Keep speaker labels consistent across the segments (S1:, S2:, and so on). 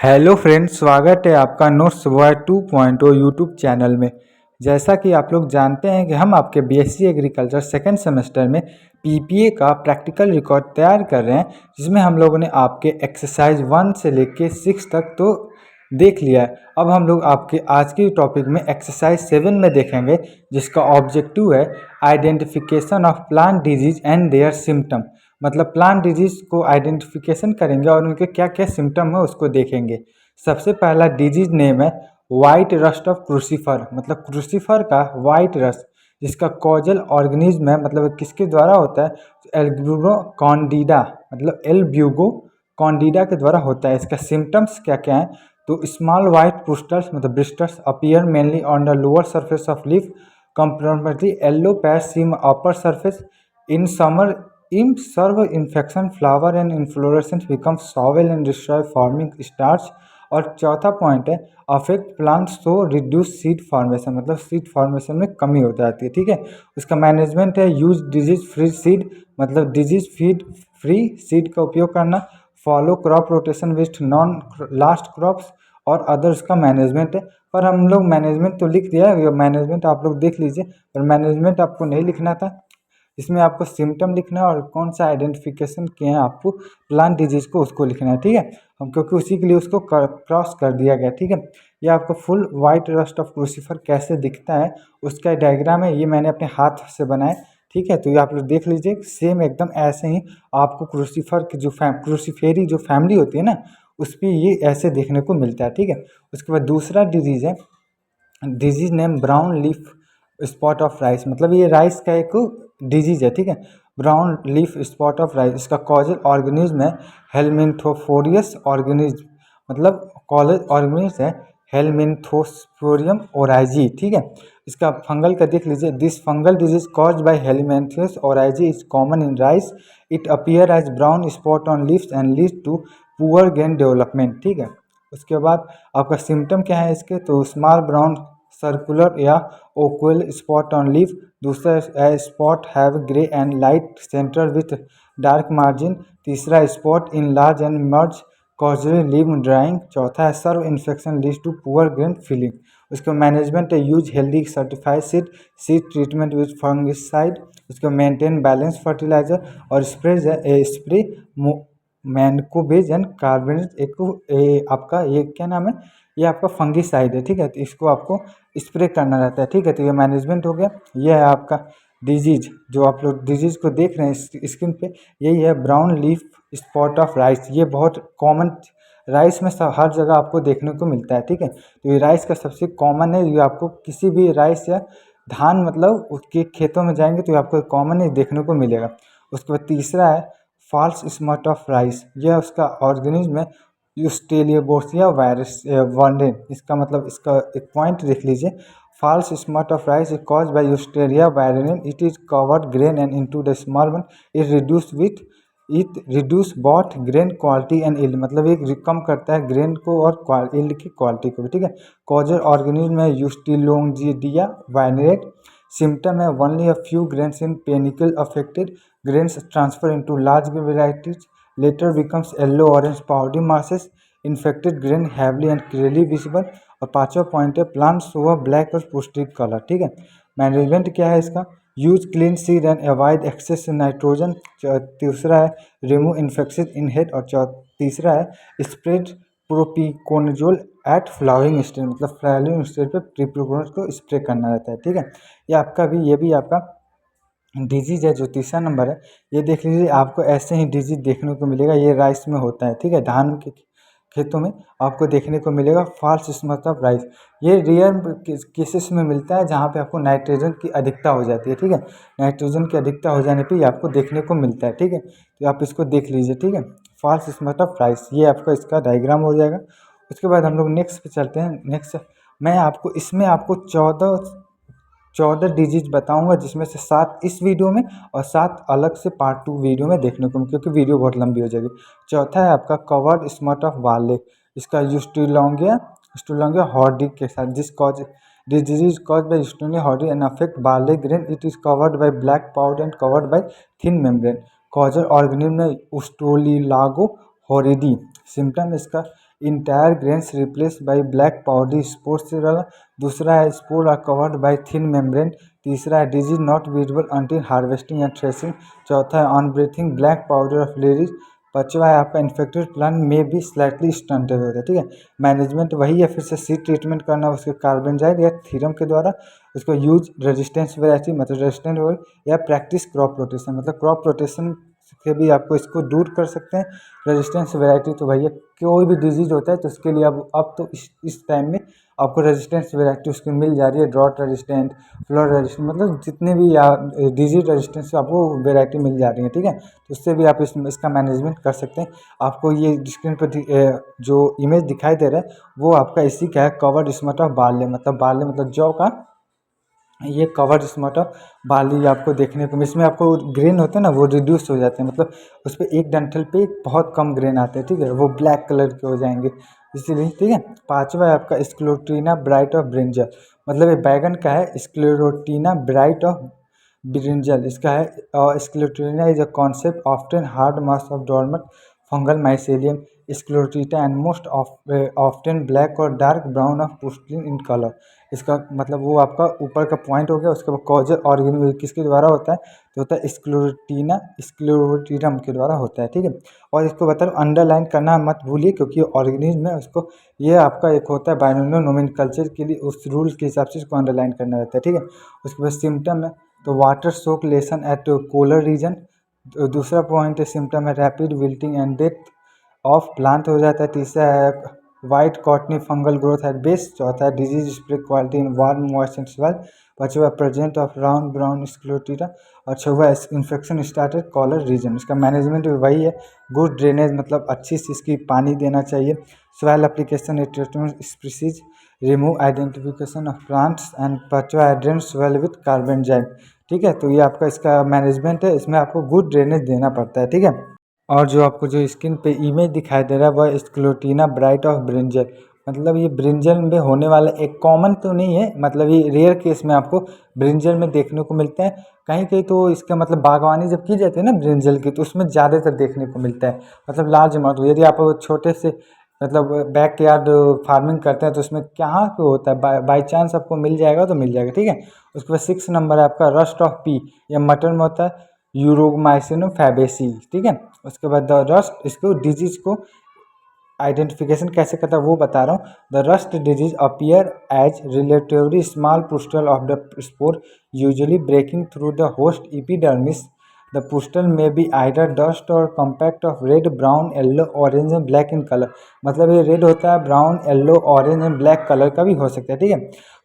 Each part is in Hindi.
S1: हेलो फ्रेंड्स, स्वागत है आपका नोट्स बॉय 2.0 यूट्यूब चैनल में। जैसा कि आप लोग जानते हैं कि हम आपके बीएससी एग्रीकल्चर सेकेंड सेमेस्टर में पीपीए का प्रैक्टिकल रिकॉर्ड तैयार कर रहे हैं, जिसमें हम लोगों ने आपके एक्सरसाइज 1 से लेके 6 तक तो देख लिया है। अब हम लोग आपके आज की टॉपिक में एक्सरसाइज 7 में देखेंगे, जिसका ऑब्जेक्टिव है identification of plant disease and their symptom. मतलब प्लांट डिजीज को आइडेंटिफिकेशन करेंगे और उनके क्या क्या सिम्टम है उसको देखेंगे। सबसे पहला डिजीज नेम है वाइट रस्ट ऑफ क्रूसीफर। मतलब क्रूसीफर का वाइट रस्ट, जिसका कॉजल ऑर्गेनिज्म है, मतलब किसके द्वारा होता है, एल्ब्यूगो कॉन्डिडा, मतलब एल्ब्यूगो कॉन्डिडा के द्वारा होता है। इसका सिम्टम्स क्या क्या है, तो स्मॉल वाइट पुस्टल्स मतलब blisters appear mainly on the lower surface of leaf, complementary yellow patch seam upper surface. In summer, in serve infection flower and inflorescence become soil and destroy forming starch. और चौथा पॉइंट है अफेक्ट प्लांट्स तो रिड्यूस सीड फॉर्मेशन, मतलब सीड फॉर्मेशन में कमी हो जाती है। ठीक है, उसका मैनेजमेंट है यूज डिजीज फ्री सीड, मतलब डिजीज फीड फ्री सीड का उपयोग करना, follow crop rotation with non last crops और अदर्स का मैनेजमेंट है। पर हम लोग मैनेजमेंट तो लिख दिया है, मैनेजमेंट आप लोग देख लीजिए, पर मैनेजमेंट आपको नहीं लिखना था। इसमें आपको सिम्टम लिखना है और कौन सा आइडेंटिफिकेशन किए हैं आपको प्लांट डिजीज को, उसको लिखना है। ठीक है, हम क्योंकि उसी के लिए उसको क्रॉस कर दिया गया। ठीक है, ये आपको full white rust of crucifer कैसे दिखता है उसका डायग्राम है, ये मैंने अपने हाथ से बनाया। ठीक है, तो ये आप लोग देख लीजिए, सेम एकदम ऐसे ही आपको क्रूसीफर की जो क्रूसीफेरी जो फैमिली होती है ना, उस पर ये ऐसे देखने को मिलता है। ठीक है, उसके बाद दूसरा डिजीज है disease name brown leaf spot of rice. मतलब ये राइस का एक डिजीज है। ठीक है, brown leaf spot of rice, इसका कॉजल ऑर्गेनिज्म है हेलमिंथोफोरियस ऑर्गेनिज्म, मतलब कॉलेज ऑर्गेनिज्म है हेलमिंथोस्पोरियम ओराइजी। ठीक है, इसका फंगल का देख लीजिए, this fungal disease cause by helminthos oryzae is common in rice, it appear as brown spot on leaves and lead to poor gain development. ठीक है, उसके बाद आपका सिम्टम क्या है इसके, तो स्मॉल ब्राउन सर्कुलर या ओक्वल स्पॉट ऑन लीफ। दूसरा spot have grey and light centre with dark margin. तीसरा spot enlarge and merge causing leaf drying. चौथा है severe infection leads to poor grain filling. उसका मैनेजमेंट है use healthy certified seed, seed treatment with fungicide. उसका मेंटेन बैलेंस फर्टिलाइजर और स्प्रे मैनकोबेज एंड कार्बेनेट एक आपका ये क्या नाम है, ये आपका फंगिसाइड है। ठीक है, तो इसको आपको स्प्रे करना रहता है। ठीक है, तो ये मैनेजमेंट हो गया। ये है आपका डिजीज, जो आप लोग डिजीज को देख रहे हैं स्क्रीन पे, यही है brown leaf spot of rice. ये बहुत कॉमन राइस में सब हर जगह आपको देखने को मिलता है। ठीक है, तो ये राइस का सबसे कॉमन है, ये आपको किसी भी राइस या धान मतलब उसके खेतों में जाएंगे तो आपको कॉमन ही देखने को मिलेगा। उसके बाद तीसरा है फॉल्स स्मट ऑफ राइस, यह उसका ऑर्गेनिज्म है यूस्टेलियोबोर्सिया वायरस वॉन्डेन। इसका मतलब इसका एक पॉइंट देख लीजिए, false smut of rice is cause by ustilaginoidea virens, it is covered grain and into the small one, it reduce both grain quality and yield. मतलब ये कम करता है ग्रेन को और इल्ड की क्वालिटी को भी। ठीक है, कॉजर ऑर्गेनिज्म है यूस्टिलोंजिडिया वाइनरेट। सिम्टम है only a few grains in panicle affected, grains transfer into large varieties, later becomes yellow orange powdery masses, infected grain heavily and clearly visible। और पांचवा पॉइंट है प्लांट शो ब्लैक और पुस्टिक कलर। ठीक है, मैनेजमेंट क्या है इसका, use clean seed and avoid excess nitrogen. तीसरा है रिमूव इन्फेक्शन इन हेड। और तीसरा है spread propiconazole at flowering stage, मतलब फ्लावरिंग स्टेज पे प्रोपिकोनजोल को स्प्रे करना रहता है। ठीक है, ये भी आपका डिजीज है जो तीसरा नंबर है। ये देख लीजिए, आपको ऐसे ही डिजीज देखने को मिलेगा, ये राइस में होता है। ठीक है, धान के खेतों में आपको देखने को मिलेगा फॉल्स स्मट ऑफ राइस। ये रेयर केसेस में मिलता है जहाँ पे आपको नाइट्रोजन की अधिकता हो जाती है। ठीक है, नाइट्रोजन की अधिकता हो जाने पे ये आपको देखने को मिलता है। ठीक है, तो आप इसको देख लीजिए। ठीक है, फॉल्स स्मट ऑफ राइस, ये आपका इसका डायग्राम हो जाएगा। उसके बाद हम लोग नेक्स्ट पे चलते हैं। नेक्स्ट मैं आपको इसमें आपको 14 डिजीज बताऊंगा, जिसमें से 7 इस वीडियो में और 7 अलग से पार्ट 2 वीडियो में देखने को, क्योंकि वीडियो बहुत लंबी हो जाएगी। चौथा है आपका कवर्ड स्मट ऑफ बार्ले, इसका यूस्टुलोंगिया हॉर्डी के साथ this disease cause by ustilago hordei and affect barley grain, it is covered by black powder and covered by thin membrane. Causal organism में उस्टोलिलागो हॉरिडी। सिम्टम इसका entire grains replace by black powdery spores वाला। दूसरा है spore are covered by thin membrane. तीसरा है disease not visible until harvesting and threshing. चौथा है on breathing black powder of ladies. पांचवा है आपका इन्फेक्टेड प्लांट में भी स्लाइटली स्टंटेड होता है, ठीक है। मैनेजमेंट वही है, फिर से सीड ट्रीटमेंट करना उसके कार्बेंजाइड या थीरम के द्वारा। उसको यूज रेजिस्टेंस वैरायटी मतलब रेजिस्टेंट हो, या प्रैक्टिस क्रॉप रोटेशन मतलब क्रॉप रोटेशन से भी आपको इसको दूर कर सकते हैं। रेजिस्टेंस वैरायटी तो भैया कोई भी डिजीज होता है तो उसके लिए अब तो इस टाइम में आपको रेजिस्टेंस वैरायटी उसकी मिल जा रही है। ड्रॉट रेजिस्टेंट, फ्लोर रेजिस्टेंट मतलब जितने भी डिजीज रेजिस्टेंस आपको वैरायटी मिल जा रही है, ठीक है। तो उससे भी आप इसका मैनेजमेंट कर सकते हैं। आपको ये स्क्रीन पर जो इमेज दिखाई दे रहा है वो आपका इसी का है, कवर्ड स्मट ऑफ बार्ले मतलब जौ का ये कवर्ड स्मट ऑफ बार्ली आपको देखने को। इसमें आपको ग्रेन होते हैं ना वो रिड्यूस हो जाते हैं, मतलब उस पर एक डंठल पे बहुत कम ग्रेन आते हैं, ठीक है। वो ब्लैक कलर के हो जाएंगे इसीलिए, ठीक है। पांचवा है आपका स्क्लेरोटिना ब्राइट ऑफ ब्रिंजल, मतलब ये बैगन का है स्क्लेरोटिना ब्राइट ऑफ ब्रिंजल इसका है। Sclerotinia is a concept often hard mass of dormant fungal mycelium sclerotia and most often black or dark brown of pustule in colour. इसका मतलब वो आपका ऊपर का पॉइंट हो गया। उसके बाद कॉजल ऑर्गेनिज्म किसके द्वारा होता है तो होता है स्क्लेरोटिनम के द्वारा होता है, ठीक है। और इसको बता रहा हूँ अंडरलाइन करना मत भूलिए क्योंकि ऑर्गेनिज्म है उसको, ये आपका एक होता है बाइनोमियल नोमेनक्लेचर के लिए उस रूल के हिसाब से इसको अंडरलाइन करना रहता है, ठीक है। उसके बाद सिम्टम है तो वाटर सोक लेसन एट कोलर रीजन। दूसरा पॉइंट है सिम्टम है rapid wilting and death of plant हो जाता है। तीसरा है white cottony fungal growth at base. चौथा है disease spray quality in warm moist and soil. पांचवा प्रेजेंट ऑफ राउंड ब्राउन स्क्लेरोटिना। और छठवा इन्फेक्शन स्टार्टेड कॉलर रीजन। इसका मैनेजमेंट भी वही है, गुड ड्रेनेज मतलब अच्छी से इसकी पानी देना चाहिए। Soil application treatment species remove identification of plants and पांचवा है ड्रेन सॉइल विथ कार्बेंजाइम, ठीक है। तो ये आपका इसका मैनेजमेंट है, इसमें आपको गुड ड्रेनेज देना पड़ता है, ठीक है। और जो आपको जो स्क्रीन पे इमेज दिखाई दे रहा है वह स्क्लेरोटिना ब्राइट ऑफ ब्रिंजल, मतलब ये ब्रिंजल में होने वाला एक कॉमन तो नहीं है, मतलब ये रेयर केस में आपको ब्रिंजल में देखने को मिलता है। कहीं कहीं तो इसका मतलब बागवानी जब की जाती है ना ब्रिंजल की तो उसमें ज़्यादातर देखने को मिलता है, मतलब लार्ज अमाउंट। यदि आप छोटे से मतलब बैक यार्ड फार्मिंग करते हैं तो उसमें कहाँ पे होता है, बाई चांस आपको मिल जाएगा तो मिल जाएगा, ठीक है। उसके बाद 6 नंबर है आपका रस्ट ऑफ पी, या मटर में होता है यूरोमाइसिन फैबेसी, ठीक है। उसके बाद द रस्ट, इसको डिजीज को आइडेंटिफिकेशन कैसे करता है वो बता रहा हूँ। The rust disease appear as relatively small pustule of the spore usually breaking through the host epidermis. The pustule may be either dust or compact of red brown yellow orange and black in colour, मतलब ये रेड होता है, brown yellow orange and black colour का भी हो सकता है, ठीक है।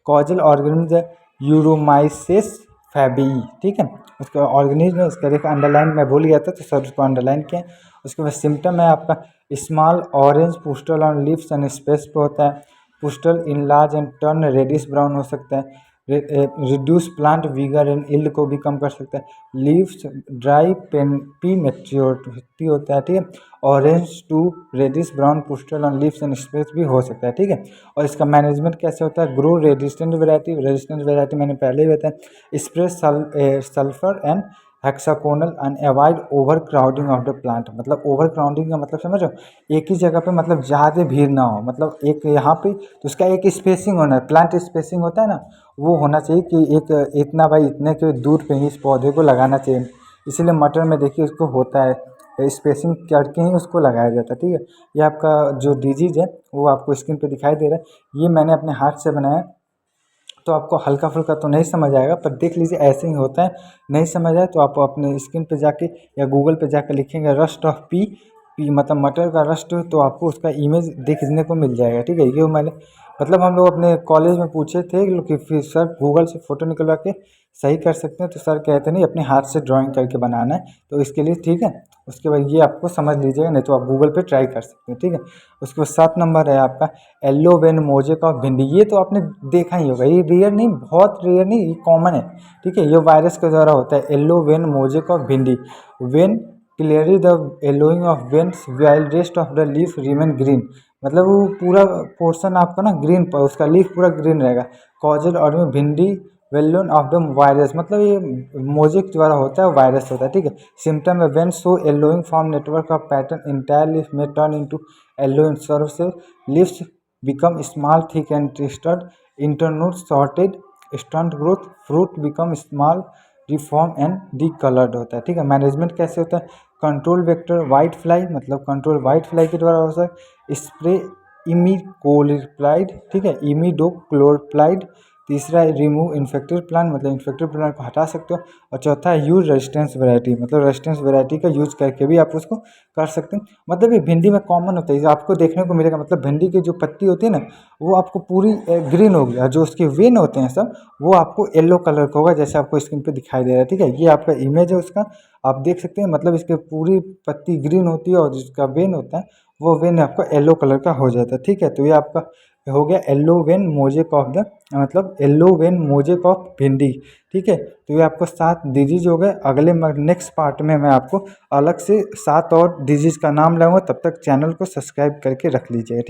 S1: कॉजल ऑर्गेनिज्म यूरोमाइसिस फैबी, ठीक है। उसका ऑर्गेनिज्म उसका देखा अंडरलाइन मैं भूल गया था तो सर उसको अंडरलाइन किया। उसके बाद सिम्टम है आपका small orange pustule on leaves and space पे होता है। Pustule enlarge and turn reddish brown हो सकता है। Reduce plant vigour and yield को भी कम कर सकता है। लीव्स ड्राई पेन मेच्योरिटी होता है, ठीक है। Orange to reddish brown pustule on leaves and space भी हो सकता है, ठीक है। और इसका मैनेजमेंट कैसे होता है, ग्रो रेजिस्टेंट वेराइटी मैंने पहले ही बताया। Spray sulphur and hexaconazole and avoid overcrowding of the plant, मतलब ओवर क्राउडिंग का मतलब समझो एक ही जगह पे मतलब ज़्यादा भीड़ ना हो, मतलब एक यहाँ पे तो उसका एक स्पेसिंग होना है, प्लांट स्पेसिंग होता है ना वो होना चाहिए कि एक इतना बाई इतने के दूर पे ही इस पौधे को लगाना चाहिए। इसीलिए मटर में देखिए उसको होता है स्पेसिंग करके ही उसको लगाया जाता है, ठीक है। ये आपका जो डिजीज है वो आपको स्क्रीन पे दिखाई दे रहा है, ये मैंने अपने हाथ से बनाया तो आपको हल्का फुल्का तो नहीं समझ आएगा पर देख लीजिए ऐसे ही होता है। नहीं समझ आए तो आप अपने स्क्रीन पे जाके या गूगल पे जाके लिखेंगे रस्ट ऑफ पी, पी मतलब मटर का रस्ट, तो आपको उसका इमेज देखने को मिल जाएगा, ठीक है। ये मैंने मतलब हम लोग अपने कॉलेज में पूछे थे कि फिर सर गूगल से फ़ोटो निकलवा के सही कर सकते हैं, तो सर कहते नहीं अपने हाथ से ड्राइंग करके बनाना है तो इसके लिए, ठीक है। उसके बाद ये आपको समझ लीजिएगा, नहीं तो आप गूगल पे ट्राई कर सकते हैं, ठीक है। उसके बाद 7 नंबर है आपका येलो वेन मोजेक ऑफ भिंडी, ये तो आपने देखा ही होगा, ये रेयर नहीं, बहुत रेयर नहीं, ये कॉमन है, ठीक है। ये वायरस के द्वारा होता है येलो वेन मोजेक ऑफ भिंडी। When clearly the yellowing of veins while rest of the leaf remain green, मतलब वो पूरा पोर्शन आपका ना ग्रीन पर उसका लीफ पूरा ग्रीन रहेगा। कॉजल और में भिंडी वेलोन ऑफ द वायरस, मतलब ये मोजेक द्वारा होता है, वायरस होता है, ठीक है। सिम्टम है when so yellowing form network of pattern entire leaf में टर्न इनटू येलो इन सर्व से leaves become small thick and twisted internode sorted stunt growth fruit become small reform and D coloured होता है। ठीक है, मैनेजमेंट कैसे होता है? कंट्रोल वेक्टर वाइट फ्लाई, मतलब कंट्रोल वाइट फ्लाई के द्वारा हो सकता है। स्प्रे इमीकोलोप्लाइड, ठीक है, इमीडोक्लोप्लाइड। तीसरा है रिमूव इन्फेक्टेड प्लांट, मतलब इन्फेक्टेड प्लांट को हटा सकते हो। और चौथा है यूज रेजिस्टेंस वैरायटी, मतलब रेजिस्टेंस वैरायटी का यूज करके भी आप उसको कर सकते हैं। मतलब ये भिंडी में कॉमन होता है, आपको देखने को मिलेगा। मतलब भिंडी की जो पत्ती होती है ना, वो आपको पूरी ग्रीन होगी, और जो उसके वेन होते हैं सब, वो आपको येलो कलर का होगा, जैसे आपको स्क्रीन पे दिखाई दे रहा है। ठीक है, ये आपका इमेज है उसका, आप देख सकते हैं। मतलब इसके पूरी पत्ती ग्रीन होती है, और जिसका वेन होता है वो वेन आपका येलो कलर का हो जाता है। ठीक है, तो ये आपका हो गया yellow vein mosaic of the, मतलब येलो वेन मोजेक ऑफ भिंडी। ठीक है, तो ये आपको 7 डिजीज हो गए। अगले नेक्स्ट पार्ट में मैं आपको अलग से 7 और डिजीज का नाम लाऊंगा। तब तक चैनल को सब्सक्राइब करके रख लीजिएगा।